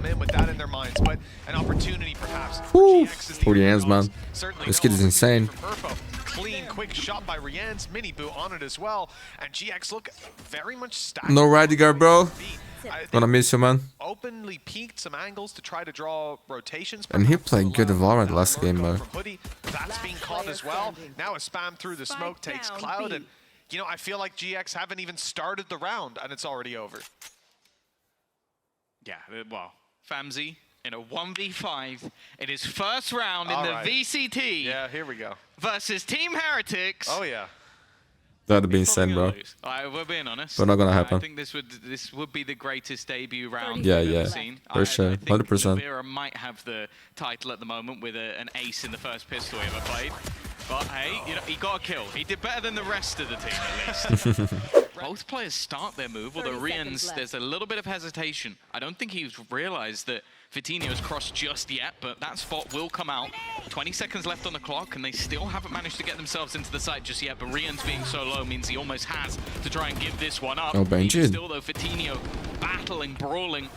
come in with that in their minds, but an opportunity perhaps. Woo, GX is the 40 hands, man. Certainly This kid is insane. Clean, quick shot by Rian's, mini boo on it as well, and GX look very much stacked. No righty guard, bro. Gonna miss you, man. Openly peeked some angles to try to draw rotations. And he played good Valorant last game, though. That's being caught as well. Now a spam through the smoke takes Cloud, and you know, I feel like GX haven't even started the round, and it's already over. Yeah, well, Famsii in a 1v5 in his first round in the VCT. Yeah, here we go. Versus Team Heretics. Oh yeah. That'd be insane, bro. We're being honest. But not gonna happen. I think this would be the greatest debut round Yeah, we've yeah. ever seen. For sure, 100%. Vera might have the title at the moment with an ace in the first pistol he ever played. But hey, you know, he got a kill. He did better than the rest of the team, at least. Both players start their move, although Rian's, there's a little bit of hesitation. I don't think he's realized that Vitinho's crossed just yet, but that spot will come out. 20 seconds left on the clock, and they still haven't managed to get themselves into the site just yet, but Rian's being so low means he almost has to try and give this one up. Oh, Benji. Still, though, Vitinho battling, brawling.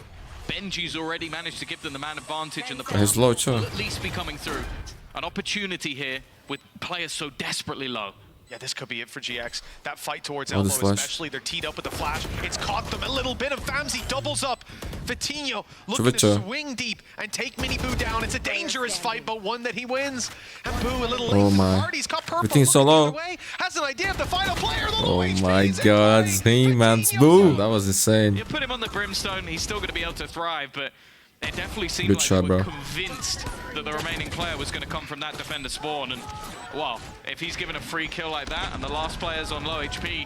Benji's already managed to give them the man advantage, and the He's low, too. will at least be coming through. An opportunity here with players so desperately low. Yeah, this could be it for GX. That fight towards Oh, Elbow this flash. especially, they're teed up with the flash. It's caught them a little bit, of Famsii doubles up. Vitinho looking to swing deep and take Mini Boo down. It's a dangerous fight, but one that he wins. And Boo a little late. Oh my. He's caught purple. Vitinho's so low. Has an idea of the final player. Oh my god, team, man. Boo. That was insane. You put him on the Brimstone, he's still going to be able to thrive, but it definitely seemed Good like shot, they were bro. convinced that the remaining player was going to come from that defender spawn. And, well, if he's given a free kill like that and the last player's on low HP,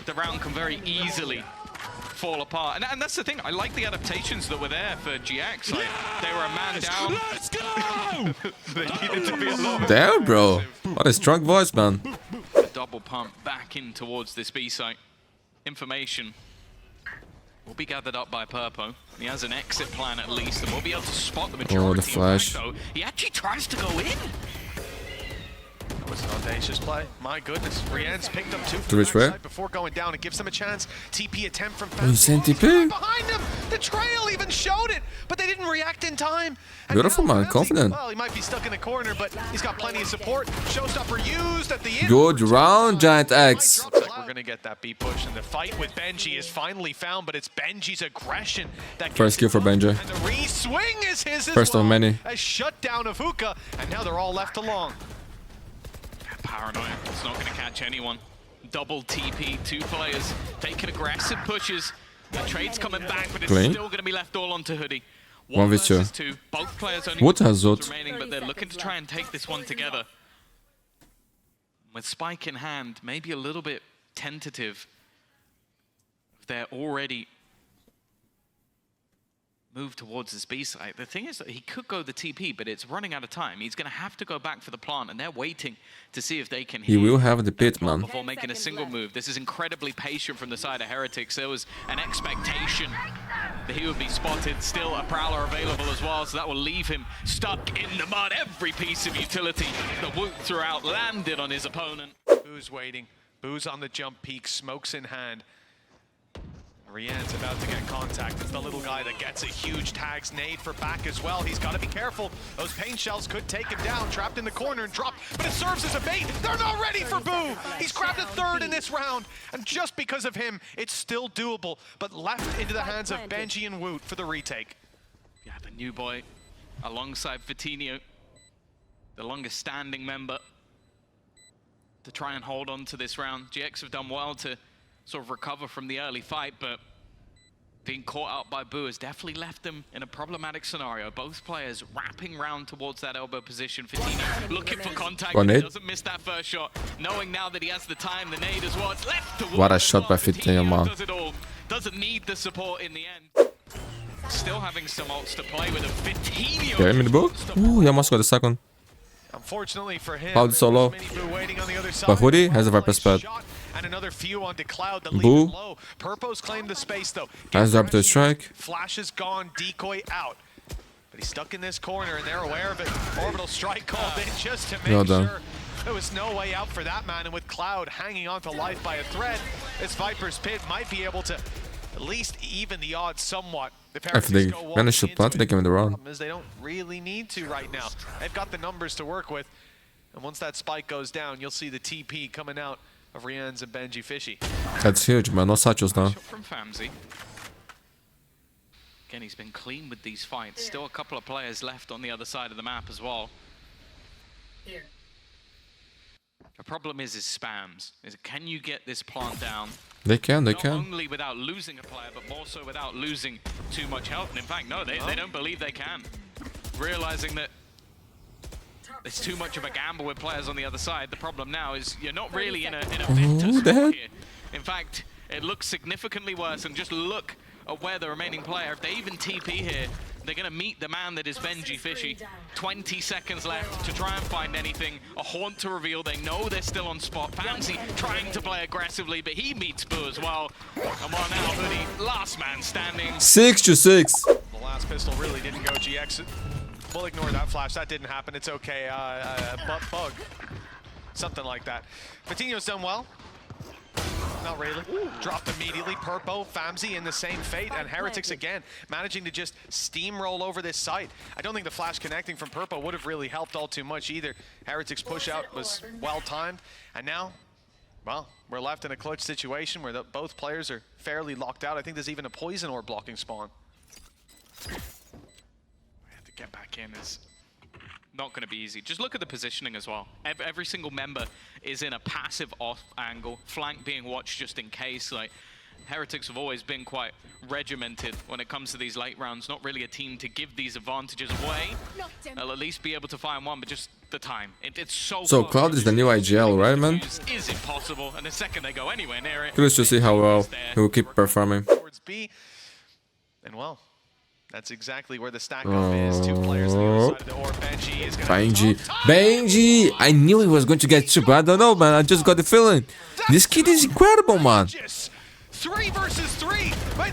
the round can very easily fall apart. And that's the thing. I like the adaptations that were there for GX. Like, they were a man down. Let's go! They needed to be alone. Damn, bro. What a strong voice, man. A double pump back in towards this B site. Information will be gathered up by Purpo. He has an exit plan at least, and we'll be able to spot the majority. Oh, the flash. Though, he actually tries to go in. That was an audacious play. My goodness. Rian's picked up 2 To which way? before going down. It gives them a chance. TP attempt from Oh, he sent TP? behind him. The trail even showed it, but they didn't react in time. And Beautiful, now man. Famsii, Confident. Well, he might be stuck in the corner, but he's got plenty of support. Showstopper used at the end. Good round, GIANTX. Looks like we're gonna get that B push, and the fight with Benji is finally found, but it's Benji's aggression that First kill for Benji. and the re-swing is his as First well. of many. A shutdown of Hookah, and now they're all left alone. Paranoia. It's not going to catch anyone. Double TP, 2 players taking aggressive pushes. The trade's coming back, but it's Clean. still going to be left all onto Hoodie. 1v2. versus 2. Both players only WOOT has with WOOT. remaining, but they're looking to try and take this one together. With Spike in hand, maybe a little bit tentative. They're already move towards this B site. The thing is that he could go the TP, but it's running out of time. He's going to have to go back for the plant, and they're waiting to see if they can He will have the pit, man. before making a single move. This is incredibly patient from the side of Heretics. There was an expectation that he would be spotted. Still a Prowler available as well, so that will leave him stuck in the mud. Every piece of utility the WOOT throughout landed on his opponent. Boo's waiting. Boo's on the jump peak, smokes in hand. Rian's about to get contact. It's the little guy that gets a huge tags nade for back as well. He's got to be careful. Those paint shells could take him down, trapped in the corner and dropped, but it serves as a bait. They're not ready for Boo. He's grabbed a 3rd in this round, and just because of him, it's still doable, but left into the hands of Benji and WOOT for the retake. Yeah, the new boy alongside Vitinho, the longest standing member, to try and hold on to this round. GX have done well to sort of recover from the early fight, but being caught out by Boo has definitely left them in a problematic scenario. Both players wrapping round towards that elbow position. Vitinho looking for contact, but he doesn't miss that first shot. Knowing now that he has the time, the nade as well. It's left to What a shot by Vitinho, man. does it all. Doesn't need the support in the end. Still having some ults to play with a Vitinho. Okay, mini Boo. Ooh, he almost got a second. Unfortunately for him, Cloud solo. But Hoodie has a Viper spot. And another few onto Cloud that Boo. leave him low. Purpo's claimed the space though. Has dropped to strike. Flash is gone, decoy out. But he's stuck in this corner and they're aware of it. Orbital strike called in just to make sure there was no way out for that man. And with Cloud hanging on to life by a thread, this Viper's pit might be able to at least even the odds somewhat. If Heretics they go manage to walking plant, into they can win the round. Problem is they don't really need to right now. They've got the numbers to work with. And once that spike goes down, you'll see the TP coming out of Rian's and Benji Fishy. That's huge, man. No satchels now. Shot from Famsii. Again, he's been clean with these fights. Still a couple of players left on the other side of the map as well. Here. The problem is spams. Can you get this plant down? They can. Not only without losing a player, but more so without losing too much health. And in fact, no, they don't believe they can. Realizing that there's too much of a gamble with players on the other side. The problem now is you're not really in a bid to score here. In fact, it looks significantly worse. And just look at where the remaining player, if they even TP here, they're going to meet the man that is Benji Fishy. 20 seconds left to try and find anything. A haunt to reveal. They know they're still on spot. Famsii trying to play aggressively, but he meets Boo as well. Come on now, Hoodie. Last man standing. 6-6. The last pistol really didn't go GX. We'll ignore that flash. That didn't happen. It's okay. Bug. Something like that. Fatino's done well. Not really. Dropped immediately. Purpo, Famsii in the same fate, and Heretics again managing to just steamroll over this site. I don't think the flash connecting from Purpo would have really helped all too much either. Heretics push out was well timed, and now, well, we're left in a clutch situation where both players are fairly locked out. I think there's even a poison orb blocking spawn. We have to get back in is not going to be easy. Just look at the positioning as well. Every single member is in a passive off angle, flank being watched just in case. Like, Heretics have always been quite regimented when it comes to these late rounds. Not really a team to give these advantages away. They'll at least be able to find one, but just the time. It's so So close. Cloud is the new IGL, right, man? Is impossible, and the second they go anywhere near it, Curious to see how well he will keep performing. Towards B, and well, that's exactly where the stack up is. Two players on the other side of the orb. Benji is going to Benji! I knew he was going to get two, but I don't know, man. I just got the feeling. This kid is incredible, man. 3 versus 3.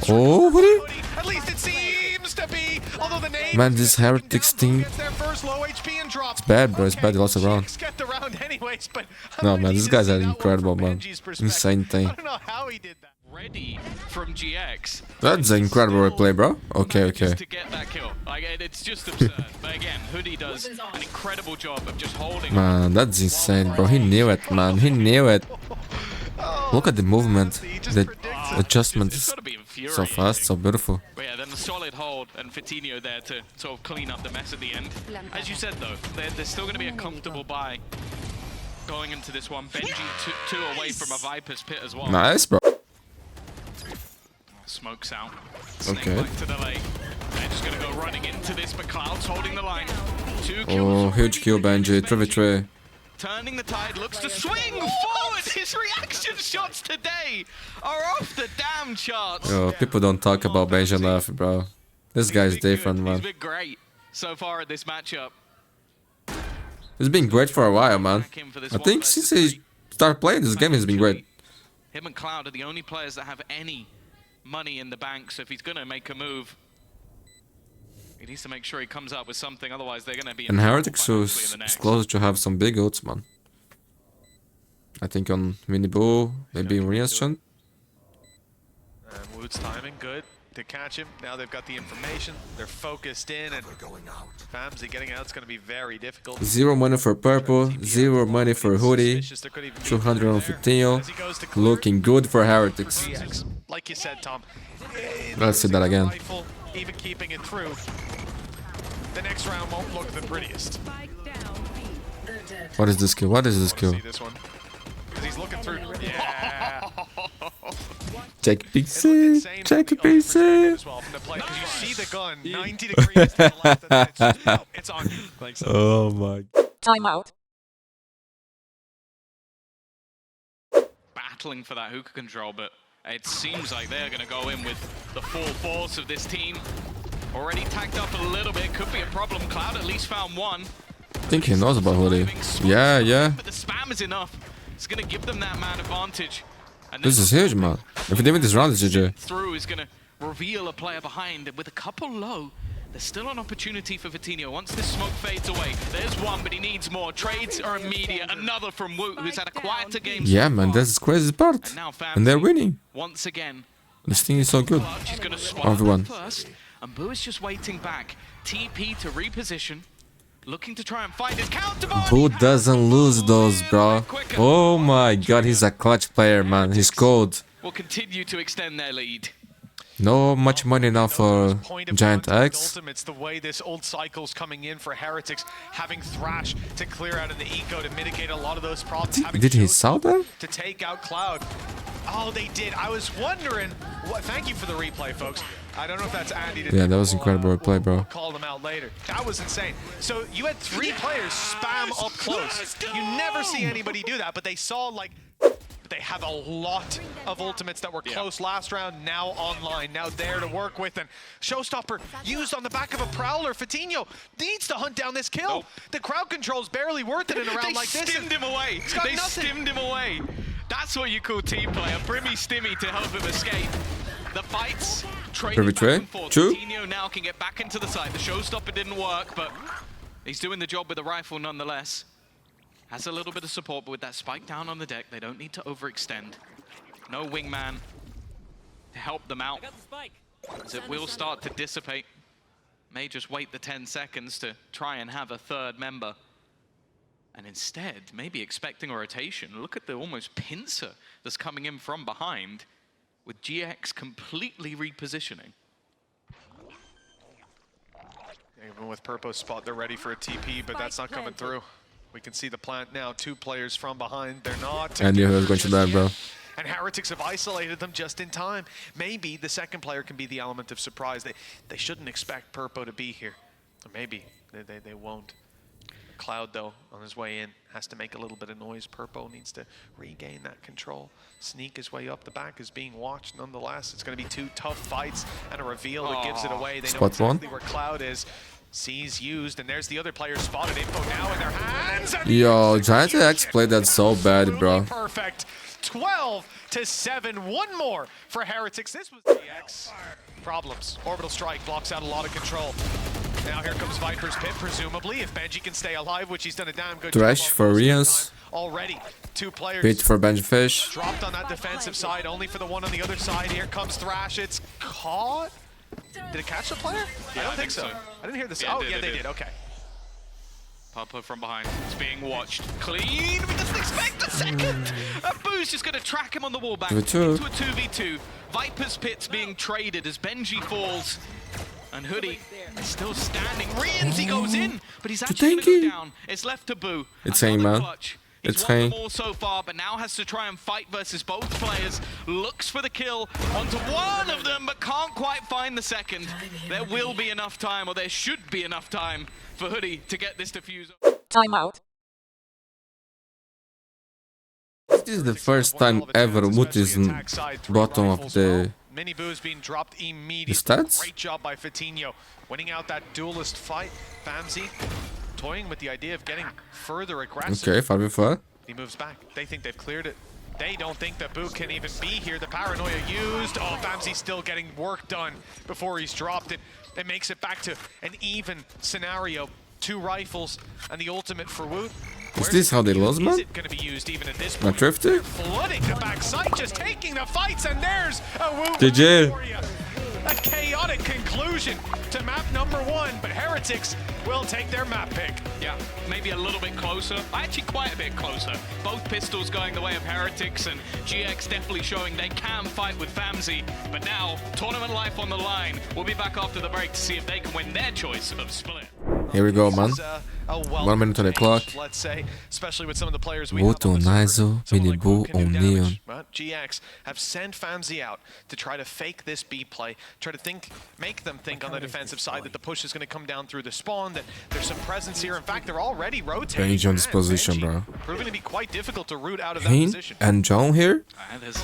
Oh, Hoodie. At least it seems to be. Although the name Man, this Heretics team, it's bad, bro. It's bad. They lost the round. Get the round anyways, but No, man, these guys are incredible, man. Insane thing. I don't know how he did that. ready from GX. That's an incredible replay, bro. Okay. To get that kill. Like, it's just absurd. But again, Hoodie does an incredible job of just holding. Man, that's insane, bro. He knew it, man. He knew it. Look at the movement. The adjustment is so fast, so beautiful. But yeah, then the solid hold and Fatino there to sort of clean up the mess at the end. As you said, though, there's still going to be a comfortable buy going into this one. Benji two away from a Viper's pit as well. Nice, bro. Smokes out. Snake Okay. back to the lane. They're just going to go running into this, but Cloud's holding the line. 2 kills. Oh, huge kill, Benji. 3v3. Turning the tide, looks to swing forward. His reaction shots today are off the damn charts. Yo, people don't talk about Benji enough, bro. This guy's He's been different, good. man. He's been great so far at this matchup. He's been great for a while, man. Back in for this I one think versus since he three. started playing this game, he's been great. Him and Cloud are the only players that have any money in the bank, so if he's going to make a move, he needs to make sure he comes up with something, otherwise they're going to be in And trouble Heretics financially in is the next. close to have some big ults, man. I think on Minibu, maybe in Rian's chant. And Woot's timing good to catch him. Now they've got the information. They're focused in, and Famsii getting out is going to be very difficult. 0 money for Purple, 0 money for Hoodie, 200 on Fatino. Looking good for Heretics. Like you said, Tom. Let's see that again. Rifle, even keeping it through. The next round won't look the prettiest. What is this kill? What is this kill? See this one. 'Cause he's looking through. Yeah. Check It looked PC. insane Check from the other perspective PC. as well, from the play, 'cause you see the gun 90 degrees to the left, and then it's just, no, it's on you. Like so. Oh my. Timeout. Battling for that hookah control, but it seems like they're going to go in with the full force of this team. Already tagged up a little bit, could be a problem. Cloud at least found one. I think he knows about Hoodie. Yeah. But the spam is enough. It's going to give them that man advantage. And This is huge, man. If they win this round, it's GG. through is going to reveal a player behind. With a couple low, there's still an opportunity for Fatino. Once this smoke fades away, there's one, but he needs more. Trades are immediate. Another from Woot, who's had a quieter game. Yeah, so man, far. that's the crazy part. And now And they're Famsii, winning. once again, This thing is so good. She's gonna swap Everyone. first, and Boo is just waiting back. TP to reposition, looking to try and find his counter. Who doesn't lose those, bro? Oh my god, he's a clutch player, man. He's cold. Will continue to extend their lead. No much money now for GIANTX. It's the way this old cycle's coming in for Heretics, having Thrash to clear out in the eco to mitigate a lot of those problems. Did he saw that? To take out Cloud. Oh, they did. I was wondering. Thank you for the replay, folks. I don't know if that's Andy. Yeah, that was incredible replay, bro. We'll call them out later. That was insane. So you had 3 players spam up close. You never see anybody do that, but they saw like. They have a lot of ultimates that were close last round, now online, now there to work with. And Showstopper used on the back of a Prowler. Fatinho needs to hunt down this kill. Nope. The crowd control's barely worth it in a round like this. They skimmed him away. They skimmed him away. That's what you call team play. A Brimmy Stimmy to help him escape. The fights, trading back and forth. Fatinho now can get back into the site. The Showstopper didn't work, but he's doing the job with the rifle nonetheless. Has a little bit of support, but with that spike down on the deck, they don't need to overextend. No wingman to help them out, as it will start to dissipate. May just wait the 10 seconds to try and have a third member. And instead, maybe expecting a rotation. Look at the almost pincer that's coming in from behind, with GX completely repositioning. Even with Purpo's spot, they're ready for a TP, but that's not coming through. We can see the plant now, 2 players from behind. They're not. I knew he was going to die, bro. And Heretics have isolated them just in time. Maybe the second player can be the element of surprise. They shouldn't expect Purpo to be here. Or maybe they won't. Cloud, though, on his way in, has to make a little bit of noise. Purpo needs to regain that control. Sneak his way up. The back is being watched nonetheless. It's going to be 2 tough fights and a reveal that gives it away. They know exactly where Cloud is. C's used, and there's the other player spotted. Info now in their hands. Yo, GIANTX played that so bad, bro. Perfect. 12-7. One more for Heretics. This was GX. Problems. Orbital strike blocks out a lot of control. Now here comes Viper's pit, presumably, if Benji can stay alive, which he's done a damn good Thresh job for Rios. already. 2 players. Pit for Benjifish. Dropped on that defensive side, only for the one on the other side. Here comes Thrash. It's caught. Did it catch the player? Yeah, I don't think so. I didn't hear this. Yeah, oh, yeah, they did. Okay. Papa from behind. It's being watched. Clean. We doesn't expect a second. And Boo's just going to track him on the wall back into a 2v2. Viper's pit's being traded as Benji falls. And Hoodie is still standing. Rianzi goes in, but he's actually going to go down. It's left to Boo. It's saying, man. He's won them all so far, but now has to try and fight versus both players. Looks for the kill onto one of them, but can't quite find the second. There will be enough time, or there should be enough time, for Hoodie to get this defuse. Timeout. This is the first time ever WOOT is in bottom of the Mini Boo's being dropped immediately. stats. Great job by Fatinho, winning out that duelist fight. Famsii toying with the idea of getting further aggressive. Okay, 5v4. He moves back. They think they've cleared it. They don't think that Boo can even be here. The paranoia used. Oh, Famsii's still getting work done before he's dropped it. It makes it back to an even scenario. 2 rifles and the ultimate for WOOT. Is this how they lose, man? Is it going to be used even at this Not point? Drifter? Flooding the backside, just taking the fights, and there's a WOOT GG. for you. A chaotic conclusion to map number 1, but Heretics will take their map pick. Yeah, maybe a little bit closer. Actually, quite a bit closer. Both pistols going the way of Heretics, and GX definitely showing they can fight with Famsii. But now, tournament life on the line. We'll be back after the break to see if they can win their choice of split. Here we go, man. 1 minute on the clock. Let's say, especially with some of the players we WOOT have on on the ISO, server, someone like Mini Boo Boo can do on Neon. damage. But GX have sent Famsii out to try to fake this B play, try to make them think on the defensive side that the push is going to come down through the spawn, that there's some presence here. In fact, they're already rotating. Benji on this position, Benji bro. Proving to be quite difficult to root out of that Hein position. and John here. There's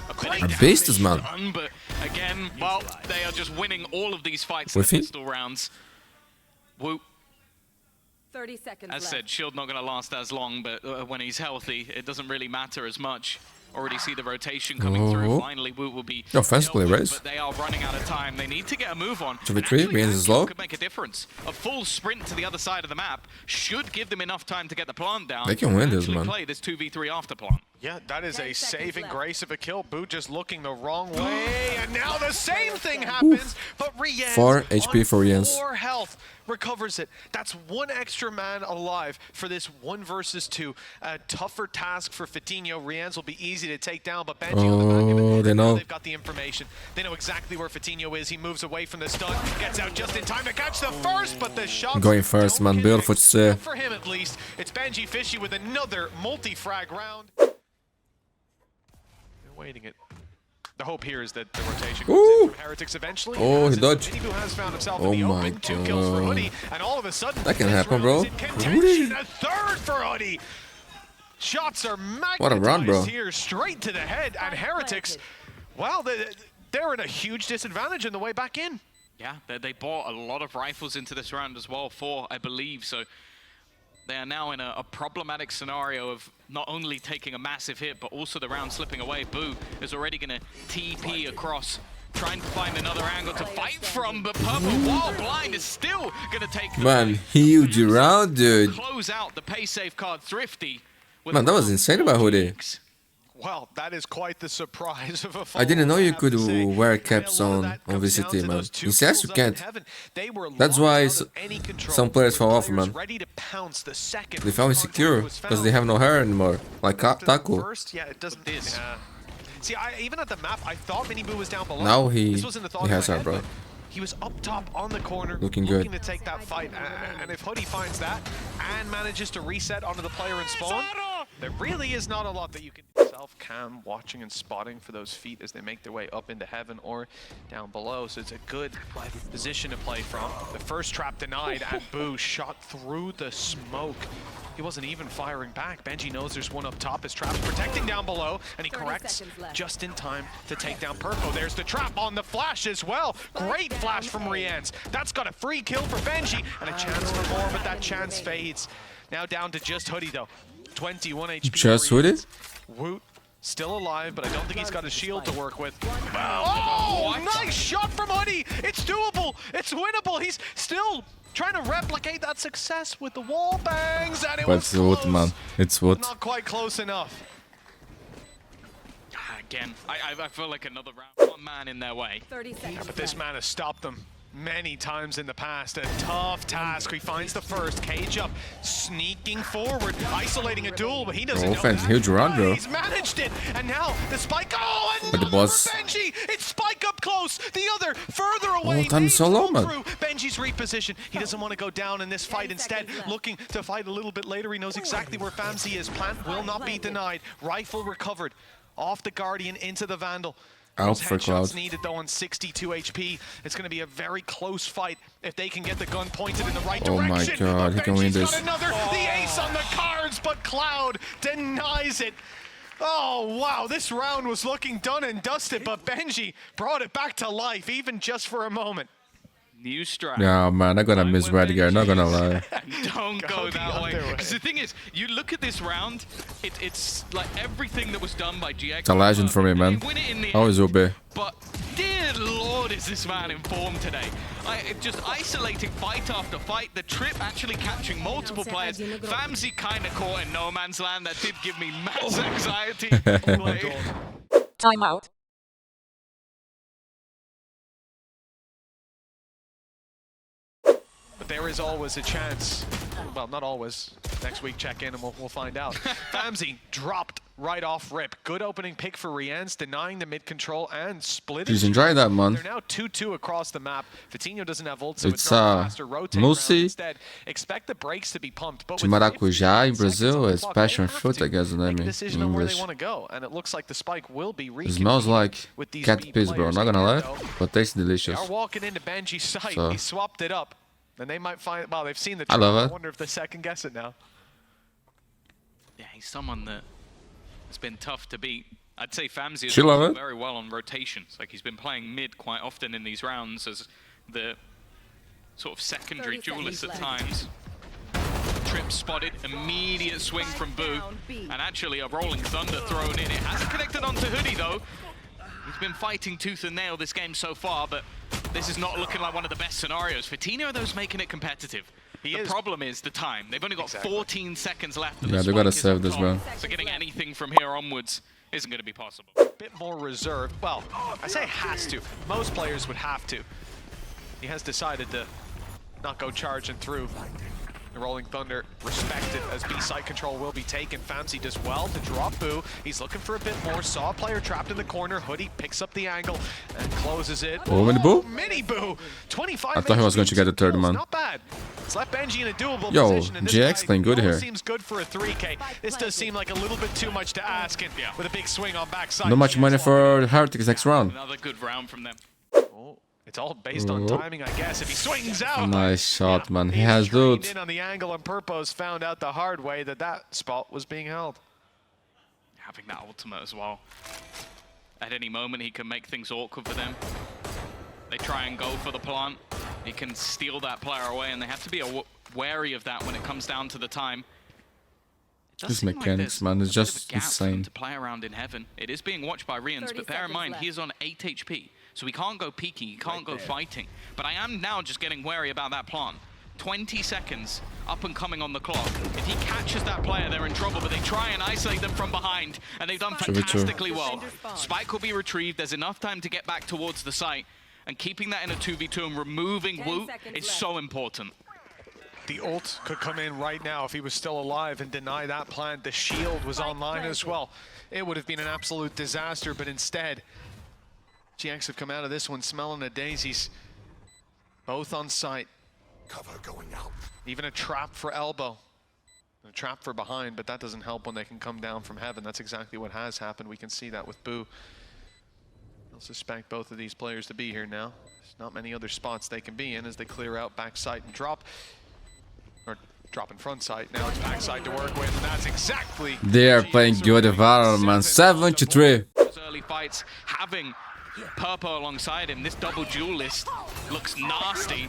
a bit A of beast is damage man. done, but again, well, they are just winning all of these fights in With the him? pistol rounds. WOOT, 30 seconds as left. said, Shield not going to last as long, but when he's healthy, it doesn't really matter as much. Already see the rotation coming through. Finally, WOOT will be Offensively, dealt with, raise. but they are running out of time. They need to get a move on. 2v3, Actually, Rianzi is that low. could make a difference. A full sprint to the other side of the map should give them enough time to get the plant down. They can win and this, actually man. play this 2v3 after plant. Yeah, that is 10 a seconds saving left. grace of a kill. Boo just looking the wrong way, and now the same thing happens, but Rian's 4 HP for Rian's. 4 health recovers it. That's 1 extra man alive for this 1 versus 2. A tougher task for Fatinho. Rian's will be easy to take down, but Benji on the back of it, they know. they've got the information. They know exactly where Fatinho is. He moves away from the stun, gets out just in time to catch the first, but the shot Going first, man. Build for for him at least. It's Benji Fishy with another multi-frag round. Waiting it. The hope here is that the rotation comes Ooh. in from Heretics eventually. Oh, As he dodged. Minibu has found himself Oh in the my open. 2 kills for God. Hoodie, and all of a sudden That can this happen, round bro. is in contention. A third for Hoodie. Shots are magnetized What a run, bro. here, straight to the head, and Heretics, well, they're in a huge disadvantage in the way back in. Yeah, they bought a lot of rifles into this round as well, 4, I believe, so they are now in a problematic scenario of not only taking a massive hit, but also the round slipping away. Boo is already going to TP across, trying to find another angle to fight from, but Purple, while blind, is still going to take the Man, fight. huge round, dude. Close out the pay safe card Thrifty. with Man, that was round insane about Hoodie. 46. Well, that is quite the surprise of a I didn't know follow, you have could to say. wear And caps a lot of on that comes VCT, down to man. those 2 In CS you kills up in can't. heaven. They were That's locked why out of any control. some players With fall off, players man. ready to pounce the second They felt contact insecure was because found. they have no hair anymore. Like After the Taco. First, yeah, it doesn't. This. See, even at the map, I thought Minibu was down below. Now he This wasn't the thought in has my her, head, bro. but he was up top on the corner, Looking looking good. to take that fight. And if Hoodie finds that and manages to reset onto the player and spawn, there really is not a lot that you can do. Self-cam, watching and spotting for those feet as they make their way up into heaven or down below. So it's a good position to play from. The first trap denied, and Boo shot through the smoke. He wasn't even firing back. Benji knows there's one up top. His trap's protecting down below, and he 30 corrects seconds left. just in time to take down Purpo. There's the trap on the flash as well. Great flash from Rian's. That's got a free kill for Benji, and a chance for more, but that chance fades. Now down to just Hoodie, though. 21 HP. Just for Hoodie? Rian's. Woot still alive, but I don't think he's got a shield to work with. Oh, nice shot from Hoodie. It's doable. It's winnable. He's still trying to replicate that success with the wall bangs, and it But was it's Wood, close. man. It's Wood. Not quite close enough. Again, I feel like another round. One man in their way. 30 seconds But this left. man has stopped them many times in the past. A tough task. He finds the first. Cage up, sneaking forward, isolating a duel, but he doesn't know offense, that. huge run, bro. He's managed it, and now the spike. Oh, and But the boss- Benji. It's spike up close. The other further away. time is so Names low, roll man. through. Benji's reposition. He doesn't want to go down in this fight. 10 Instead, seconds left. looking to fight a little bit later. He knows exactly where Famsii is. Plant will not be denied. Rifle recovered. Off the Guardian into the Vandal. Out Those for headshots Cloud. needed though on 62 HP. It's going to be a very close fight if they can get the gun pointed in the right Oh my direction. God, But he can win Benji's this. got another, the ace on the cards, but Cloud denies it. Oh wow, this round was looking done and dusted, but Benji brought it back to life, even just for a moment. New strat. Yeah, man, I gotta miss Radigar, not gonna lie. Don't go the that way. other way. Because the thing is, you look at this round, it's like everything that was done by GIANTX. It's a legend for me, man. They win it in the Always end, will be. But dear lord, is this man in form today? Just isolating fight after fight, the trip actually capturing multiple players. Famsii kind of caught in no man's land. That did give me mass anxiety. Time out. But there is always a chance. Well, not always. Next week, check in and we'll find out. Famsii dropped right off rip. Good opening pick for Rian's, denying the mid control and splitting. Please enjoy that, man. They're now 2-2 across the map. Fatinho doesn't have ult, so it's It's, not faster. Rotate around Mundi. instead. Expect the brakes to be pumped. But De with maracujá 15 em Brazil seconds on the is clock, passion they have fruit, to I guess the make name a in decision on where they English. want to go, and it looks like the spike will be It smells like with these cat B piss, bro. players Not gonna lie, again, though. but tastes They delicious. are walking into Benji's site. So- He swapped it up. And they might find, well, they've seen the I trap. love I it. wonder if they second guess it now. Yeah, he's someone that has been tough to beat. I'd say Famsii has She love done it. very well on rotations. Like he's been playing mid quite often in these rounds as the sort of secondary 30 duelist at seconds times. Trip spotted, immediate swing from Boo, and actually a rolling thunder thrown in. It hasn't connected onto Hoodie though. He's been fighting tooth and nail this game so far, but this is not looking like one of the best scenarios. Fatinho, though, is making it competitive. The problem is the time. They've only got 14 seconds left. Yeah, they gotta save this, bro. So getting anything from here onwards isn't going to be possible. Bit more reserved. Well, I say has to. Most players would have to. He has decided to not go charging through. The Rolling Thunder respected as B site control will be taken. Famsii does well to drop Boo. He's looking for a bit more. Saw a player trapped in the corner. Hoodie picks up the angle and closes it. Oh, mini Boo? Mini Boo! 25 I thought he was going to get the third man. Not bad. It's left Benji in a doable Yo, position. And this GX guy playing good here. Seems good for a 3K. This does seem like a little bit too much to ask, and with a big swing on backside. Not much money for Heretics next round. Another good round from them. It's all based on timing, I guess. If he swings out. Nice shot, man. He He's has trained loot. in on the angle, and Purpose found out the hard way that that spot was being held. Having that ultimate as well. At any moment, he can make things awkward for them. They try and go for the plant. He can steal that player away, and they have to be wary of that when it comes down to the time. This mechanics, man, is just insane. To play around in heaven. It is being watched by Rians, but bear in mind, he is on 8 HP. So he can't go peeking, he can't go fighting. But I am now just getting wary about that plant. 20 seconds up and coming on the clock. If he catches that player, they're in trouble, but they try and isolate them from behind, and they've done fantastically well. Spike will be retrieved, there's enough time to get back towards the site, and keeping that in a 2v2 and removing WOOT is so important. The ult could come in right now if he was still alive and deny that plant. The shield was online as well. It would have been an absolute disaster, but instead, GIANTX have come out of this one smelling the daisies. Both on site. Cover going out. Even a trap for elbow. A trap for behind, but that doesn't help when they can come down from heaven. That's exactly what has happened. We can see that with Boo. I'll suspect both of these players to be here now. There's not many other spots they can be in as they clear out backside and drop. Or drop in front side. Now it's backside to work with, and that's exactly... They are playing good Valorant, man. 7-3. Those early fights, having Purpo alongside him, this double duelist looks nasty.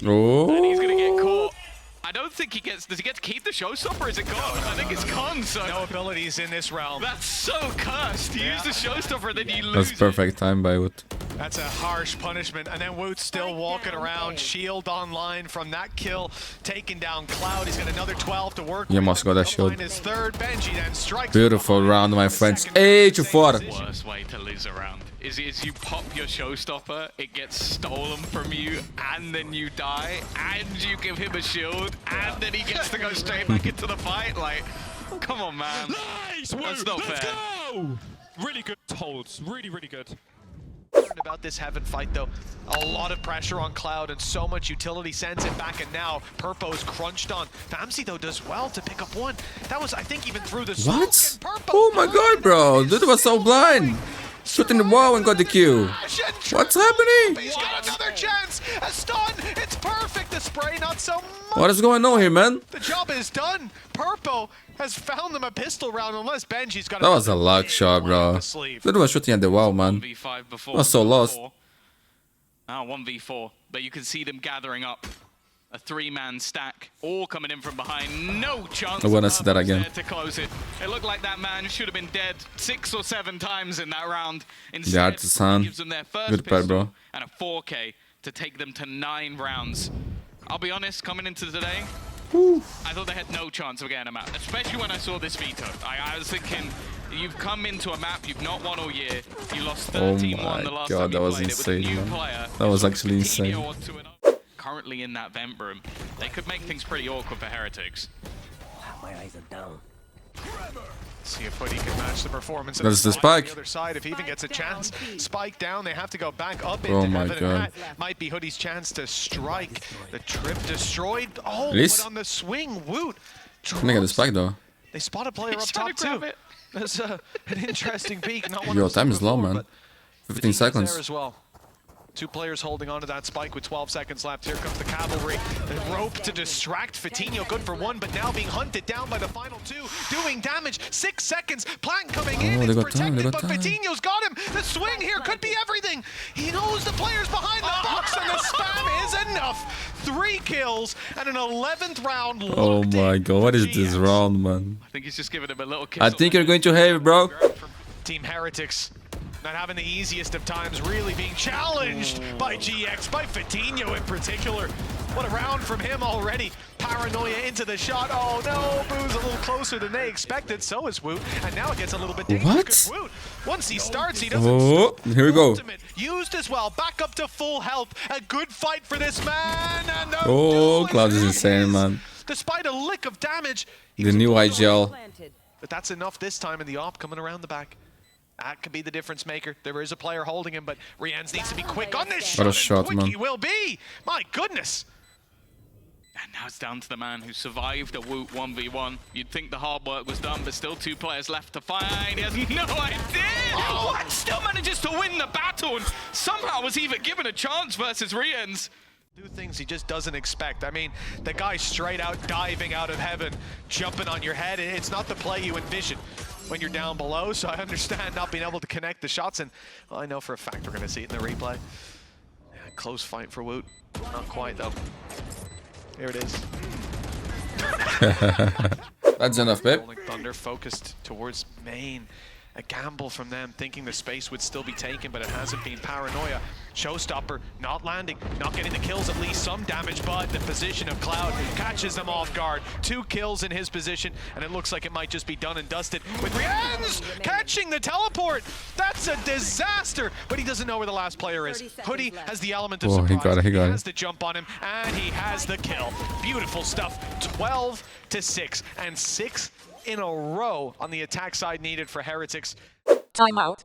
Oh. And he's gonna get caught. I don't think he gets... Does he get to keep the showstopper, or is it gone? I think it's gone, so... No abilities in this realm. That's so cursed. You use the showstopper, then you lose. That's perfect time by WOOT. That's a harsh punishment, and then Woot's still walking around, shield online from that kill, taking down Cloud. He's got another 12 to work You with. must go that shield. His third, Benji then strikes. Beautiful round, my friends. 8-4. Worst way to lose a round is you pop your showstopper, it gets stolen from you, and then you die, and you give him a shield, and then he gets to go straight back into the fight. Like, come on, man. Nice, That's not let's fair. go! Really good holds, really, really good. About this heaven fight though, a lot of pressure on Cloud and so much utility sends it back, and now Purpo's crunched on. Famsii though does well to pick up one. That was, I think, even through the smoke. What? Oh my god, bro. Dude was so blind. Shot in the wall and got the kill. What's happening? He's got another chance. A stun. It's perfect. The spray, not so much. What is going on here, man? The job is done. Purpo has found them a pistol round, unless Benji's got. That was a luck shot, bro. Dude was shooting at the wall, man. 1v5 before. I was so lost. Now 1v4, but you can see them gathering up. A 3-man stack, all coming in from behind. No chance. I wanna see that again. To close it. It looked like that man should have been dead 6 or 7 times in that round. The Instead, artisan. gives them their first Good part, pistol bro. and a 4K to take them to 9 rounds. I'll be honest, coming into today, I thought they had no chance of getting a map, especially when I saw this veto. I was thinking, you've come into a map you've not won all year. You lost 13-1 the last time God, that you was played insane, it with a new man. player. That was actually Coutinho insane. on 2-0. Currently in that vent room, they could make things pretty awkward for Heretics. My eyes are down. See if Hoodie can match the performance. That's the On Spike. the other side, if he even gets a chance, Spike down. They have to go back up into Oh my heaven, and God. that might be Hoodie's chance to strike. The trip destroyed. Oh, Release. but on the swing, Woot. Can I get the spike though? They spot a player up He's trying top to grab too. it. That's an interesting peek. Not one Yo, I've time seen is low, before, man. but 15 Fatigue's seconds. there as well. 2 players holding onto that spike with 12 seconds left. Here comes the cavalry. The rope to distract Fatigue's good for 1, but now being hunted down by the final 2, doing damage. 6 seconds. Plant coming in. Oh, they It's got time, they protected, got but time. Fatigue's got him. The swing here could be everything. He knows the players behind the box, and the spam is enough. 3 kills and an 11th round. Oh locked my in god, what is for this GS. round, man? I think he's just giving him a little kiss. I think you're going to have it, bro. Team Heretics not having the easiest of times, really being challenged by GX, by Fatigue's in particular. What a round from him already. Paranoia into the shot. Oh no, Boo's a little closer than they expected. So is Woot. And now it gets a little bit dangerous. What? Woot, once he starts, he doesn't Oh, stop. here we go. Ultimate used as well. Back up to full health. A good fight for this man. And the Oh, duel Cloud is his. insane, man. Despite a lick of damage, he The was new blown away. IGL. Planted. But that's enough this time in the op coming around the back. That could be the difference maker. There is a player holding him, but Rians needs to be quick on this What a shot. shot, and quick man. he will be. My goodness. And now it's down to the man who survived a Woot 1v1. You'd think the hard work was done, but still 2 players left to fight. He has no idea. What? Still manages to win the battle and somehow was even given a chance versus Rians. Do things he just doesn't expect. I mean, the guy straight out diving out of heaven, jumping on your head. It's not the play you envision when you're down below, so I understand not being able to connect the shots. And well, I know for a fact we're going to see it in the replay. Yeah, close fight for Woot. Not quite, though. Here it is. That's enough, babe. Rolling Thunder focused towards main. A gamble from them, thinking the space would still be taken, but it hasn't been. Paranoia, showstopper, not landing, not getting the kills, at least some damage, but the position of Cloud catches them off guard. 2 kills in his position, and it looks like it might just be done and dusted with Rians catching the teleport. That's a disaster, but he doesn't know where the last player is. Hoodie has the element of Oh, surprise. he got it, he got has it. the jump on him, and he has the kill. Beautiful stuff. 12-6, and 6 in a row on the attack side needed for Heretics. Timeout.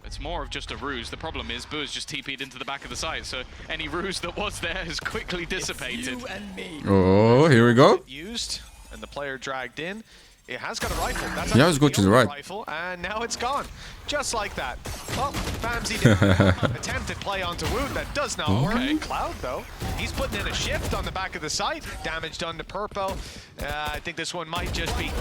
It's more of just a ruse. The problem is Boo has just TP'd into the back of the site, so any ruse that was there has quickly dissipated. Oh, here we go. Used, and the player dragged in. It has got a rifle. That's Yeah, let's go actually to the only right. rifle, and now it's gone. Just like that. Well, Famsii did attempted play onto Woot. That does not work. Okay. Cloud, though, he's putting in a shift on the back of the site. Damage done to Purpo. I think this one might just be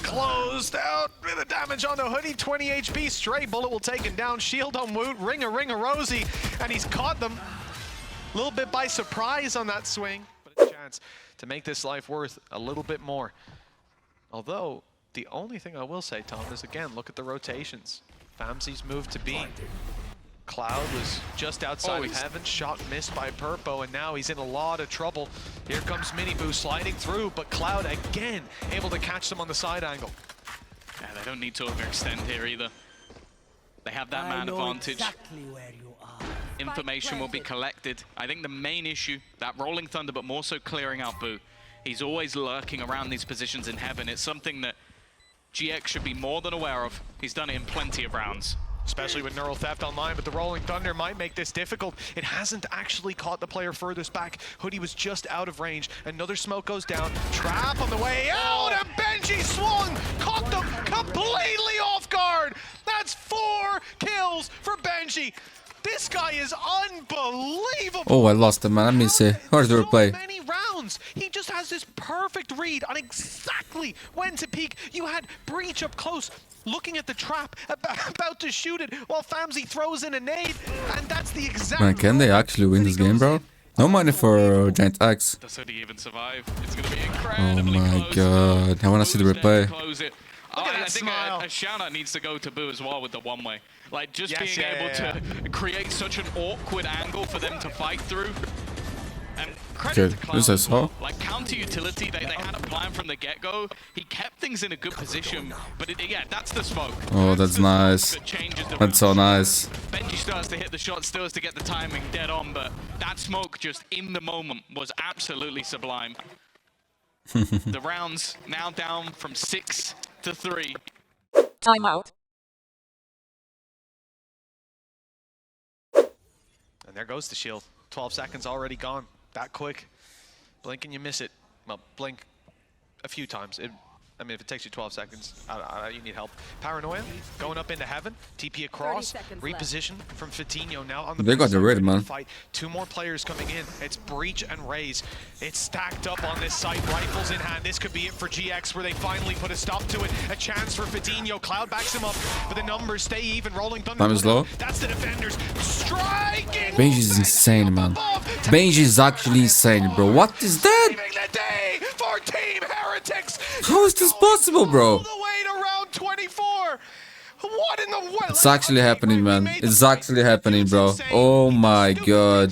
closed out with the damage on the Hoodie. 20 HP. Stray bullet will take him down. Shield on Woot. Ring a Rosie, and he's caught them a little bit by surprise on that swing. But a chance to make this life worth a little bit more. Although, the only thing I will say, Tom, is again, look at the rotations. Famsii's moved to B. Cloud was just outside of heaven, shot missed by Purpo, and now he's in a lot of trouble. Here comes Miniboo sliding through, but Cloud again able to catch them on the side angle. Yeah, they don't need to overextend here either. They have that man advantage. Exactly where you are. Information will be collected. I think the main issue, that Rolling Thunder, but more so clearing out Boo. He's always lurking around these positions in heaven. It's something that GX should be more than aware of. He's done it in plenty of rounds. Especially with Neural Theft online, but the Rolling Thunder might make this difficult. It hasn't actually caught the player furthest back. Hoodie was just out of range. Another smoke goes down. Trap on the way out, and Benji swung, caught them completely off guard. That's 4 kills for Benji. This guy is unbelievable. Oh, I lost him, man. Let me see. Where's the So replay? many rounds. He just has this perfect read on exactly when to peek. You had Breach up close, looking at the trap, about to shoot it, while Famsii throws in a nade, and that's the exact. Man, can they actually win this game, bro? No money for GIANTX. Does Hoodie even survive? It's going to be Oh incredibly my close. god. I wanna see the Boo's there to replay. close it. Look at I that think smile. a shout-out needs to go to Boo as well with the one-way. Like, just Yes, being able yeah. to create such an awkward angle for them to fight through. And Okay, credit to Cloud this as is well. how. Like, counter utility, they had a plan from the get-go. He kept things in a good position, but yeah, that's the smoke. Oh, that's the smoke nice. that changes the That's so round. nice. Benji starts to hit the shot, still has to get the timing dead on, but that smoke just in the moment was absolutely sublime. The rounds now down from 6 to 3. Timeout. And there goes the shield. 12 seconds already gone. That quick. Blink and you miss it. Well, blink a few times. I mean, if it takes you 12 seconds, you need help. Paranoia going up into heaven. TP across. 30 seconds Reposition from Fatinho now on the They got the rid, man. fight. 2 more players coming in. It's Breach and Raze. It's stacked up on this site. Rifles in hand. This could be it for GX, where they finally put a stop to it. A chance for Fatinho. Cloud backs him up, but the numbers stay even. Rolling Thunder. Time is low. That's the defenders. Striking. Benji's insane, man. Benji is actually insane, bro. What is that? Saving the day for Team Heretics. How is this possible, bro? All the way to round 24. What in the world? It's actually happening, man. It's actually happening, bro. Oh my god.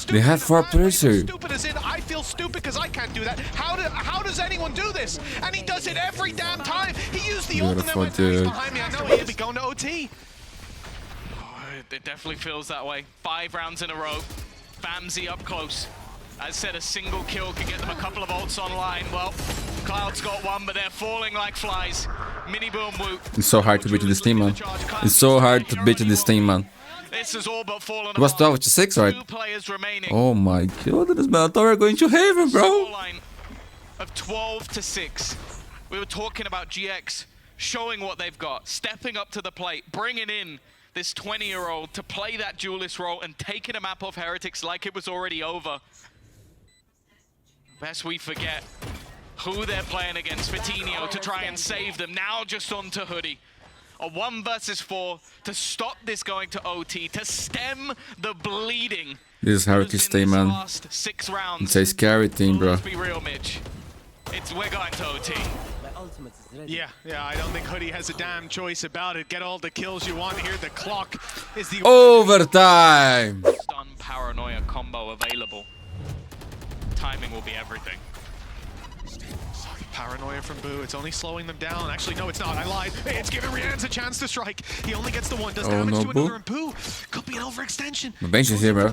They have 4 players here. Stupid as in, I feel stupid because I can't do that. How does anyone do this? And he does it every damn time. He used the ultimate when he's behind me. I know he'll be going to OT. It definitely feels that way. 5 rounds in a row. Famsii up close. As said, a single kill could get them a couple of ults online. Well, Cloud's got one, but they're falling like flies. Mini Boom Woot. It's so hard to beat this team, man. It's so hard to beat this team, man. This is all but fallen It was 12 to 6, right? 2 players remaining. Oh my god, this Bellator going to Haven, bro. Scoreline of 12 to 6. We were talking about GX showing what they've got, stepping up to the plate, bringing in this 20-year-old to play that duelist role and taking a map off Heretics like it was already over. Lest we forget who they're playing against, Vitinho, to try and save them. Now just onto Hoodie. A 1 versus 4 to stop this going to OT, to stem the bleeding. This is Heretics team, man. Last 6 rounds. It's a scary team, bro. Let's be real, Mitch. We're going to OT. My ultimate is ready. Yeah, I don't think Hoodie has a damn choice about it. Get all the kills you want here. The clock is the Overtime! Stun Paranoia combo available. Timing will be everything. Paranoia from Boo. It's only slowing them down. Actually, no, it's not. I lied. Hey, it's giving Rian's a chance to strike. He only gets the 1. Does damage no, to another, and Boo could be an overextension. Benji is here, bro.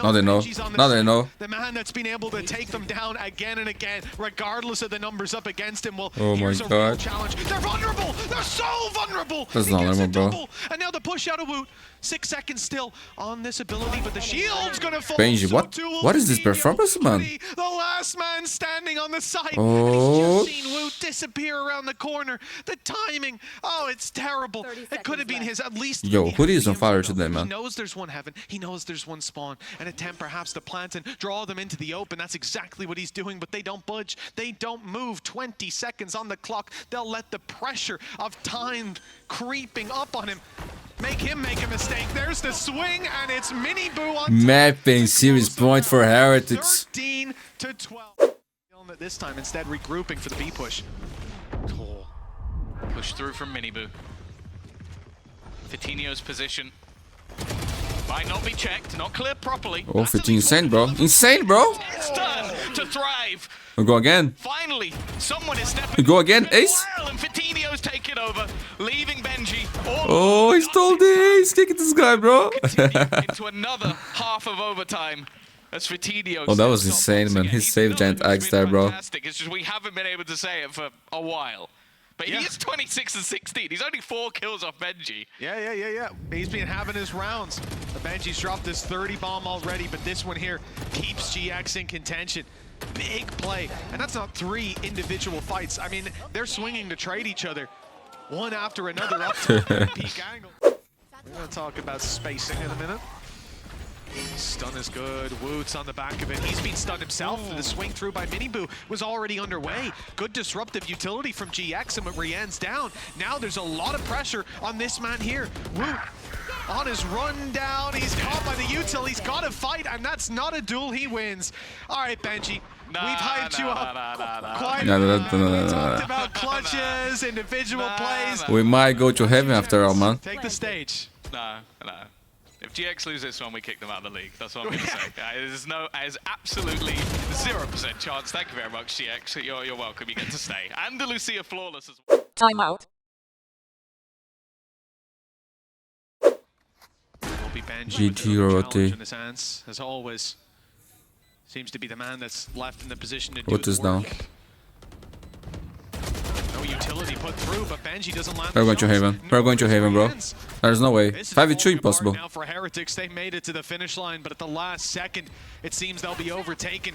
Now they know. Now they know. The man that's been able to take them down again and again, regardless of the numbers up against him. Well, Oh my here's a real god. challenge. They're vulnerable. They're so vulnerable. That's He not gets normal, a bro. double. And now the push out of Woot. 6 seconds still on this ability, but the shield's gonna fall. Benji, So what? too will What is this Vitinho. performance, man? Hoodie, the last man standing on the site. Oh. And he's just seen Woot disappear around the corner. The timing, oh, it's terrible. It could have been his at least. Yo, he Hoodie had is the on fire info. today, man. He knows there's one heaven. He knows there's one spawn. And attempt perhaps to plant and draw them into the open. That's exactly what he's doing, but they don't budge. They don't move. 20 seconds on the clock. They'll let the pressure of time creeping up on him make him make a mistake. There's the swing, and it's Mini Boo on Mapping series point for Heretics. 13 to 12. Killing it this time, instead regrouping for the B push. Push through from Miniboo. Vitinho's position might not be checked, not cleared properly. Oh, 15 insane, bro. Insane, bro. It's done to thrive. We go again. Finally, someone is stepping. We go again, Ace. And Vitinho's taking over, leaving Benji. Oh, he stole the ace. Kick this guy, bro. Into another half of overtime. As Vitinho. Oh, that was steps up insane, once man. again. He He's saved still GIANTX been there, bro. fantastic. It's just we haven't been able to say it for a while. But Yeah. he is 26 and 16. He's only 4 kills off Benji. Yeah. He's been having his rounds. The Benji's dropped his 30 bomb already, but this one here keeps GX in contention. Big play. And that's not 3 individual fights. I mean, they're swinging to trade each other. One after another up to a peak angle. We're going to talk about spacing in a minute. Stun is good. Woot's on the back of it. He's been stunned himself. The swing through by Miniboo was already underway. Good disruptive utility from GX, and with Rian's down, now there's a lot of pressure on this man here. Woot on his run down. He's caught by the util. He's got to fight, and that's not a duel. He wins. All right, Benji. We've hyped you up quite a bit. We talked about clutches, individual plays. We might go to heaven after all, man. Take the stage. No. If GX lose this one, we kick them out of the league. That's what I'm going to say. There's absolutely 0% chance. Thank you very much, GX. You're welcome. You get to stay. And the Lucia Flawless as well. Timeout. Will be Benji GG Roti. in his hands, as always. Seems to be the man that's left in the position to do What the is work. down? No utility put through, but Benji doesn't land. We're the going to shots. Haven. We're going to No Haven, bro. hands. There's no way. This is 5v2 falling apart impossible. Now for Heretics, they made it to the finish line, but at the last second, it seems they'll be overtaken.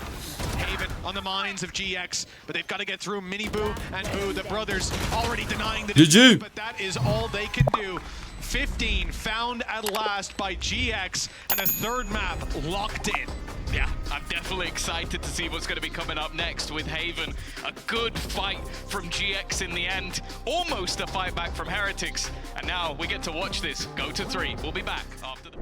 Haven on the minds of GX, but they've got to get through Miniboo and Boo, the brothers, already denying the GG. defeat, but that is all they can do. 15 found at last by GX, and a third map locked in. Yeah, I'm definitely excited to see what's going to be coming up next with Haven. A good fight from GX in the end. Almost a fight back from Heretics. And now we get to watch this go to 3. We'll be back after the...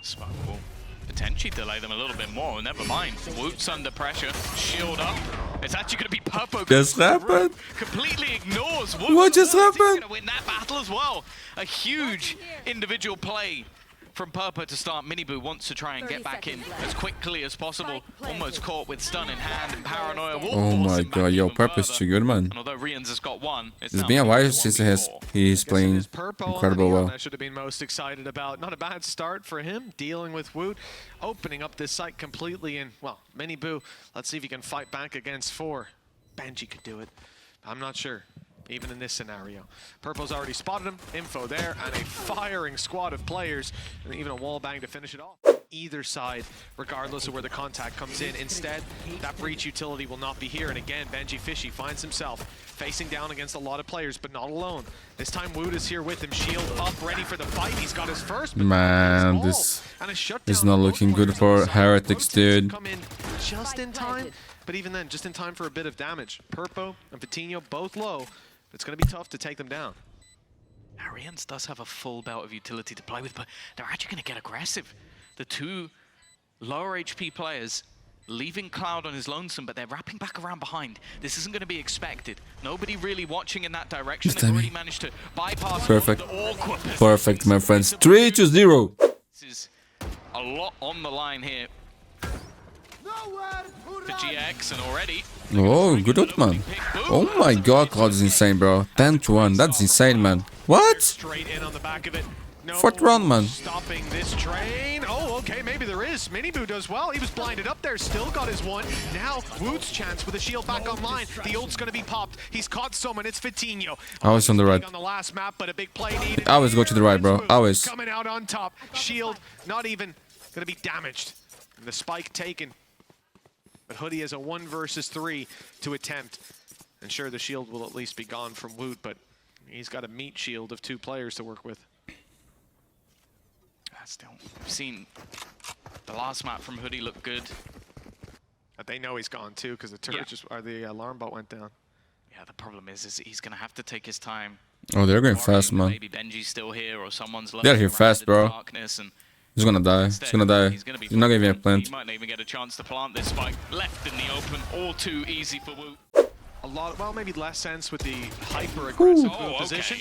Smoke will potentially delay them a little bit more. Never mind. Woot's under pressure. Shield up. It's actually going to be Purpo. Just happened. Completely ignores Woot. What just happened? He's going to win that battle as well. A huge individual play from Purpo to start. Miniboo wants to try and get back in as quickly as possible. Almost caught with stun in hand and paranoia. Oh my god, yo, Purpo's too good, man. And although Rians has got one, it's been a while since he's playing incredible well. I should have been most excited about. Not a bad start for him, dealing with Woot, opening up this site completely. And, well, Miniboo, let's see if he can fight back against 4. Benji could do it. I'm not sure, even in this scenario. Purple's already spotted him, info there, and a firing squad of players, and even a wall bang to finish it off. Either side, regardless of where the contact comes in. Instead, that breach utility will not be here. And again, Benji Fishy finds himself facing down against a lot of players, but not alone. This time, Woot is here with him. Shield up, ready for the fight. He's got his first. Man, this is not looking good for Heretics, dude. Come in just in time, but even then, just in time for a bit of damage. Purpo and Vitinho both low. It's going to be tough to take them down. Arians does have a full belt of utility to play with, but they're actually going to get aggressive. The two lower HP players leaving Cloud on his lonesome, but they're wrapping back around behind. This isn't going to be expected. Nobody really watching in that direction. They've already managed to bypass. Perfect. The awkward. Perfect, my friends. 3-0. This is a lot on the line here for GIANTX, and already. Oh, good ult, man. Oh my god, Cloud is insane, bro. 10-1. That's insane, man. What? Straight in on the back of it. No 4th round, man. Stopping this train. Oh, okay, maybe there is. Miniboo does well. He was blinded up there, still got his one. Now, Woot's chance with the shield back online. The ult's gonna be popped. He's caught someone. It's Vitinho. Always on the right. On the last map, but a big play needed. Always go to the right, bro. Always. Coming out on top. Shield not even gonna be damaged. And the spike taken. But Hoodie has a 1 versus 3 to attempt. And sure, the shield will at least be gone from Woot, but he's got a meat shield of 2 players to work with. Still, we've seen the last map from Hoodie look good. But they know he's gone too, because the turret or the alarm bot went down. Yeah, the problem is he's gonna have to take his time. Oh, they're going fast, man. Maybe Benji's still here, or someone's. They're here fast, bro. And he's gonna die. He's gonna die. He's not gonna even plant. He might not even get a chance to plant this spike. Left in the open, all too easy for Woot. A lot, well, maybe less sense with the hyper-aggressive position.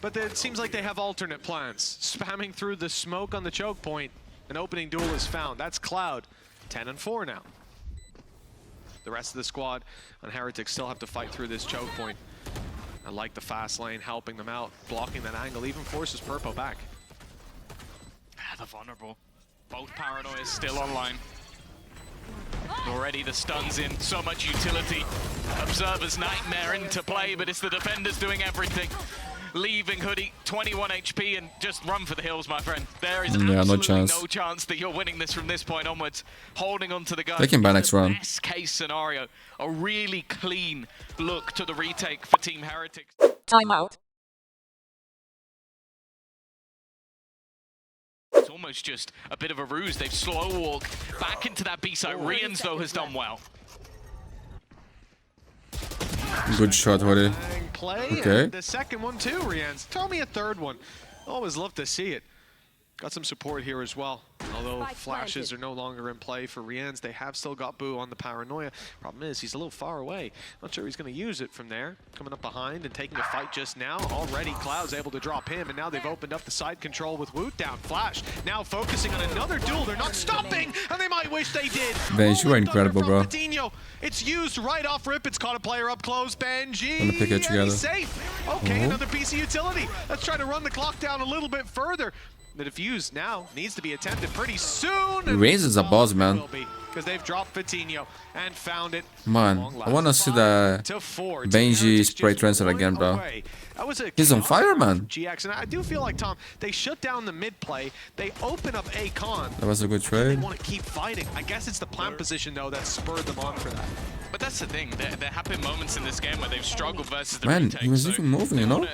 But it seems like they have alternate plans. Spamming through the smoke on the choke point, an opening duel is found. That's Cloud, 10-4 now. The rest of the squad on Heretics still have to fight through this choke point. I like the fast lane helping them out, blocking that angle, even forces Purpo back. The vulnerable. Both paranoias still online. Already the stun's in, so much utility. Observer's nightmare into play, but it's the defenders doing everything. Leaving Hoodie 21 HP and just run for the hills, my friend. There is absolutely no chance that you're winning this from this point onwards. Holding on to the gun. They can buy next round. Best case scenario. A really clean look to the retake for Team Heretics. Timeout. It's almost just a bit of a ruse. They've slow walked back into that B site. Rians, though, has done well. Good shot, Hoodie. Okay. The second one too, Rians. Tell me a third one. Always love to see it. Got some support here as well. Although flashes are no longer in play for Rians, they have still got Boo on the paranoia. Problem is, he's a little far away. Not sure he's going to use it from there. Coming up behind and taking a fight just now. Already, Cloud's able to drop him, and now they've opened up the side control with Woot down. Flash now focusing on another duel. They're not stopping, and they might wish they did. Benji, you are incredible, bro. Vitinho. It's used right off rip. It's caught a player up close. Benji. Gonna pick it together. He's safe. Okay, another PC utility. Let's try to run the clock down a little bit further. The defuse now needs to be attempted pretty soon. Raises a boss, man. Because they've dropped Vitinho and found it. Man, I wanna see the Benji spray transfer again, bro. He's on fire, man. GX, and I do feel like, Tom, they shut down the mid play. They open up a con. That was a good trade. They want to keep fighting. I guess it's the plant position, though, that spurred them on for that. But that's the thing. There have been moments in this game where they've struggled versus the man, retake. he was even moving, you know?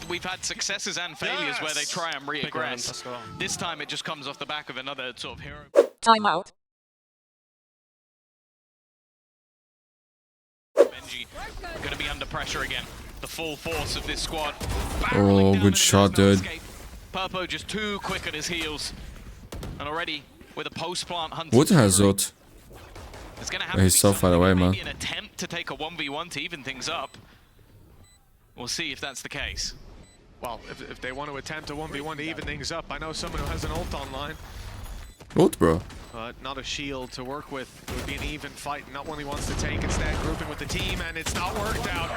We've had successes and failures where they try and re-aggress. This time it just comes off the back of another sort of hero. Timeout. Benji going to be under pressure again. The full force of this squad. Oh, good shot, dude. Purpo just too quick at his heels. And already with a post-plant hunter. Woot has ult. It's going to have Oh, he's to be so far away, man. maybe an attempt to take a 1v1 to even things up. We'll see if that's the case. Well, if they want to attempt a 1v1 to even things up, I know someone who has an ult online, WOOT, bro. but not a shield to work with. It would be an even fight, not one he wants to take. Instead, grouping with the team, and it's not worked out.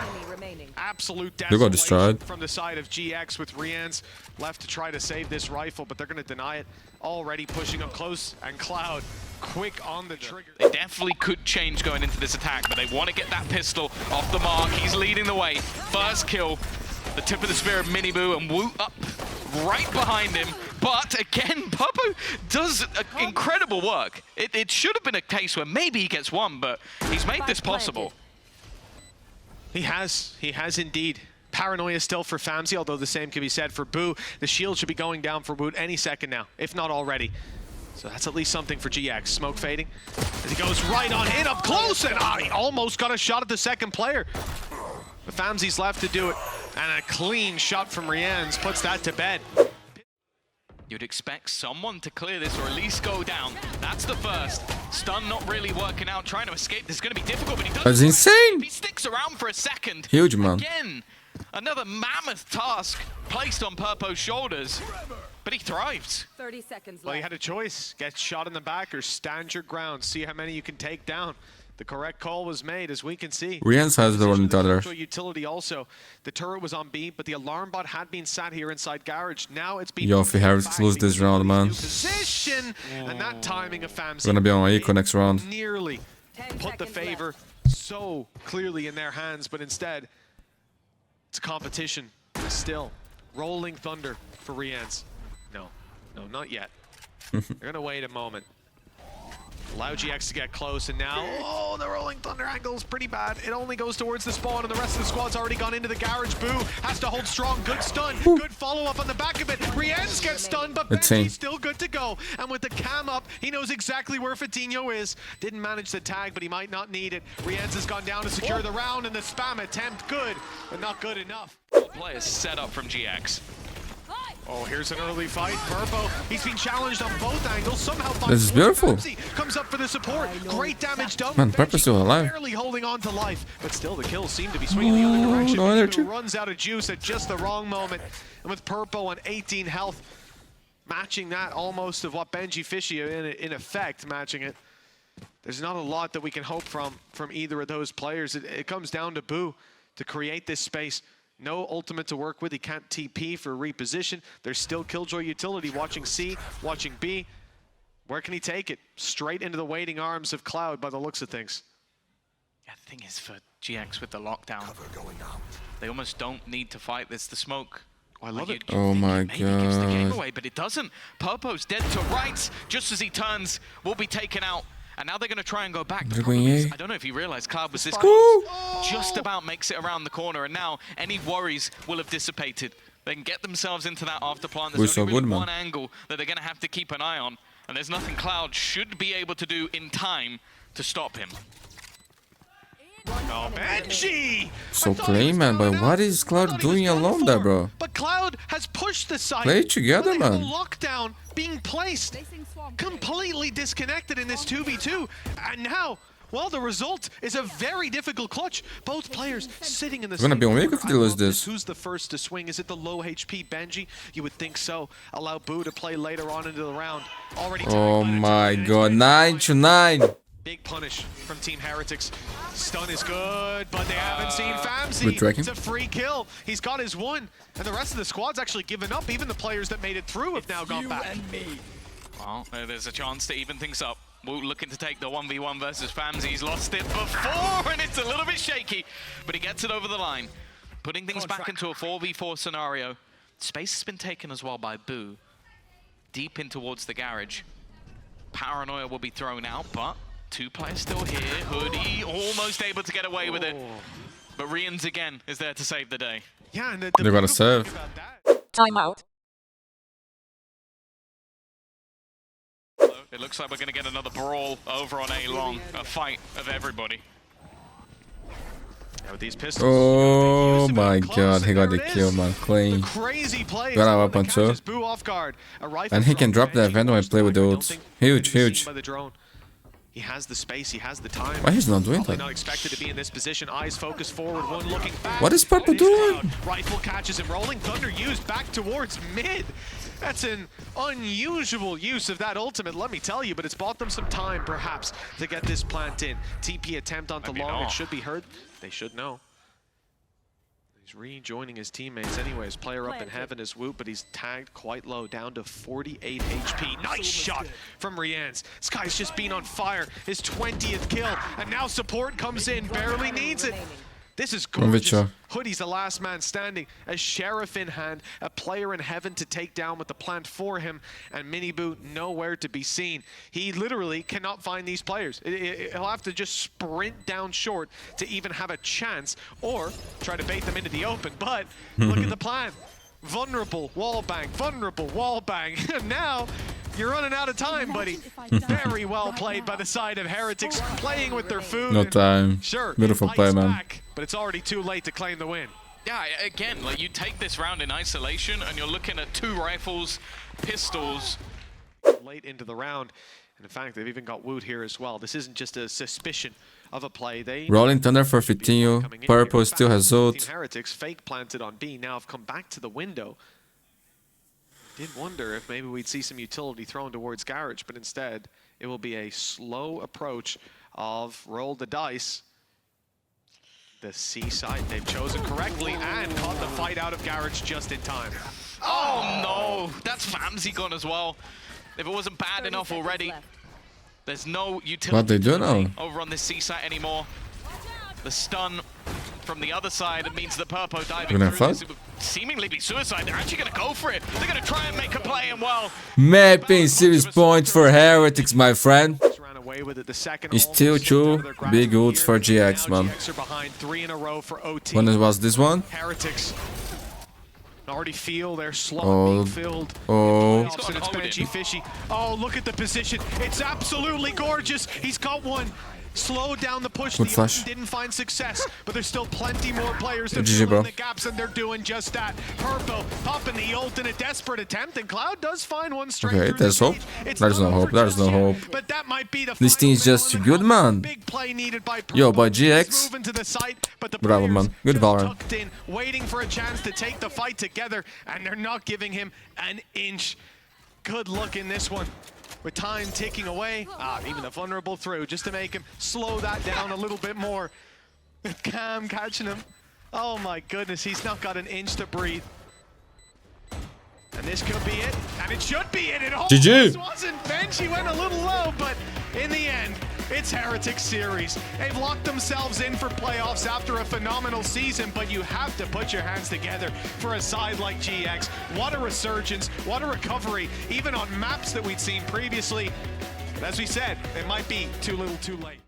Absolute got desolation destroyed. from the side of GX with Rian's left to try to save this rifle, but they're going to deny it. Already pushing up close, and Cloud quick on the trigger. They definitely could change going into this attack, but they want to get that pistol off the mark. He's leading the way. First kill, the tip of the spear of Miniboo, and WOOT up right behind him. But again, Purpo does incredible work. It should have been a case where maybe he gets one, but he's made this possible. He has indeed. Paranoia still for Famsii, although the same can be said for Boo. The shield should be going down for WOOT any second now, if not already. So that's at least something for GX. Smoke fading as he goes right on in up close, and he almost got a shot at the second player. But Famsii's left to do it, and a clean shot from Rian's puts that to bed. You'd expect someone to clear this or at least go down. That's the first. Stun not really working out, trying to escape. This is going to be difficult, but he does. That's insane. He sticks around for a second. Huge, man. Again, another mammoth task placed on Purpo's shoulders, but he thrives. 30 seconds Well, he left. had a choice. Get shot in the back or stand your ground. See how many you can take down. The correct call was made, as we can see. Rian's has the one other. Utility also. The turret was on B, but the alarm bot had been sat here inside garage. Now it's been. Yo, if we Heretics lose this round, man. Position, and that timing of Famsii. Gonna be on my eco next round. Nearly 10 put the seconds favor so clearly in their hands, but instead, it's a competition still. Rolling thunder for Rian's. No, not yet. They're gonna wait a moment. Allow GX to get close, and now, the Rolling Thunder angle is pretty bad. It only goes towards the spawn, and the rest of the squad's already gone into the garage. Boo has to hold strong. Good stun. Good follow-up on the back of it. Rian's gets stunned, but Benji's still good to go. And with the cam up, he knows exactly where Fatinho is. Didn't manage the tag, but he might not need it. Rian's has gone down to secure the round, and the spam attempt good, but not good enough. Players set up from GX. Oh, here's an early fight. Purpo, he's been challenged on both angles. Somehow This is beautiful. comes up for the support. Great damage done. Man, Purpo's still alive. Barely holding on to life, but still the kills seem to be swinging the other direction. no energy. Runs out of juice at just the wrong moment. And with Purpo on 18 health, matching that almost of what Benji Fishy in effect matching it. There's not a lot that we can hope from either of those players. It comes down to Boo to create this space. No ultimate to work with. He can't TP for reposition. There's still Killjoy utility watching C, watching B. Where can he take it? Straight into the waiting arms of Cloud by the looks of things. Yeah, the thing is for GX with the lockdown, they almost don't need to fight this. The smoke. Oh, I love it. Oh my Maybe gives the game god. away, but it doesn't. Purpo's dead to rights. Just as he turns, will be taken out. And now they're going to try and go back. The problem is, I don't know if he realized Cloud was this close. Just about makes it around the corner, and now any worries will have dissipated. They can get themselves into that after plant. There's only really one angle that they're going to have to keep an eye on, and there's nothing Cloud should be able to do in time to stop him. Oh, Benji! So clean, man, but what is Cloud doing alone there, bro? But Cloud has pushed the side. Play together, man. Lockdown being placed. Completely disconnected in this 2v2. And now, well, the result is a very difficult clutch. Both players sitting in the Gonna be on weak if they lose this. Who's the first to swing? Is it the low HP Benji? You would think so. Allow Boo to play later on into the round. Already. Oh my god, 9-9. Big punish from Team Heretics. Stun is good, but they haven't seen Famsii. Good tracking. It's a free kill. He's got his one, and the rest of the squad's actually given up. Even the players that made it through have now gone back. Well, there's a chance to even things up. WOOT looking to take the 1v1 versus Famsii. He's lost it before, and it's a little bit shaky, but he gets it over the line. Putting things back into a 4v4 scenario. Space has been taken as well by Boo. Deep in towards the garage. Paranoia will be thrown out, but two players still here. Hoodie almost able to get away with it. But Rian's again is there to save the day. Yeah, and They're gonna serve. Timeout. It looks like we're going to get another brawl over on A-Long. A fight of everybody. With these pistols, Oh my god, he got the kill, man. Clean. Crazy play. Got our weapon too. Boo off guard. And he can drop the event when I play with the ult. Huge, huge. By the drone. He has the space, he has the time. Why he's not doing Probably that? not expected to be in this position. Eyes focused forward, one looking back. What is Purple doing? Rifle catches him, rolling thunder used back towards mid. That's an unusual use of that ultimate, let me tell you, but it's bought them some time, perhaps, to get this plant in. TP attempt onto Maybe long, not. it should be heard. They should know. He's rejoining his teammates anyways. Player up in heaven is WOOT, but he's tagged quite low, down to 48 HP. Nice shot from Rian's. This guy's just been on fire. His 20th kill, and now support comes in, barely needs it. This is gorgeous. Conviction. Hoodie's the last man standing, a sheriff in hand, a player in heaven to take down with the plant for him, and Miniboo nowhere to be seen. He literally cannot find these players. He'll have to just sprint down short to even have a chance, or try to bait them into the open. But look at the plan. Vulnerable wall bang, vulnerable wall bang. Now you're running out of time, buddy. Very well played by the side of Heretics, playing with their food. No time. Sure, Beautiful it play, bites man. back, but it's already too late to claim the win. Yeah, again, like you take this round in isolation and you're looking at 2 rifles, pistols. Late into the round, and in fact, they've even got WOOT here as well. This isn't just a suspicion of a play. They Rolling Thunder for Vitinho. Purple still has Team ult. Heretics fake planted on B. Now have come back to the window. Did wonder if maybe we'd see some utility thrown towards Garage, but instead it will be a slow approach of roll the dice. The C side they've chosen correctly and caught the fight out of Garage just in time. Oh no, that's Famsii gone as well. If it wasn't bad 30 enough seconds already, left. there's no utility What they do now? over on this C site anymore. The stun from the other side means that Purpo diving Gonna through fuck? this would seemingly be suicide. They're actually going to go for it. They're going to try and make a play, and well, Mapping series point for Heretics, my friend. Ran away with it the second. It's still almost two slipped under their big grasp ults here. for GX, Now man. GX are behind 3 in a row for OT. When was this one? Heretics already feel their slot Oh. being filled. Oh. Playoffs, and it's Odin. Benchy Fishy. Oh, look at the position. It's absolutely gorgeous. He's got one. Slow down the push. Good The flash. Odin didn't find success, but there's still plenty more players to GG, fill bro. in the gaps, and they're doing just that. Purple popping the ult in a desperate attempt, and Cloud does find one straight Okay, through there's the hope. cage. It's There's not no hope, over there's just no yet, hope. But that might be the This team is final just minute too good, of man. big play needed by Yo, by Purple. He's GX. moving to the site, but the Bravo, players man. Good just Valorant. tucked in, waiting for a chance to take the fight together, and they're not giving him an inch. Good luck in this one. With time ticking away, even the vulnerable through, just to make him slow that down a little bit more. Cam catching him. Oh my goodness, he's not got an inch to breathe. And this could be it, and it should be it. It almost GG. wasn't. Benchy went a little low, but in the end, it's Heretics series. They've locked themselves in for playoffs after a phenomenal season, but you have to put your hands together for a side like GX. What a resurgence, what a recovery, even on maps that we'd seen previously. But as we said, it might be too little too late.